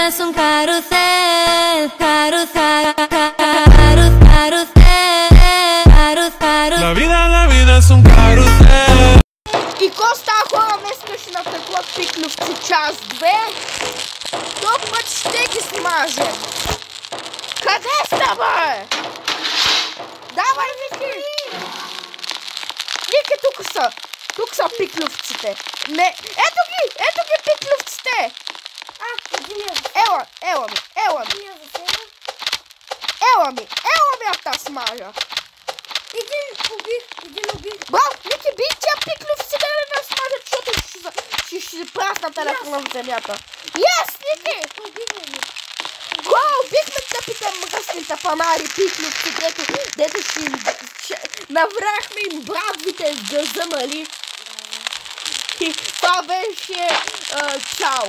es un carrusel, carrusel, carrusel, carrusel. La vida es un carrusel. И коста хора днес ще напеклят пиклювци час-две. Друг път ще ги смажем. Къде сте, бе? Давай, Ники! Ники, тук са. Тук са пиклювците. Не, ето ги пиклювците. Ела ми, аз та смажа. Един убих. Браво, Ники, би тя пиклювци да не да смажат, защото ще прасна телефона в земята. Yes, Ники! Кога убихме тъпите мръсните фанари, пиклювци, дето ще навряхме им брадвите с дъза, нали? И това беше чао.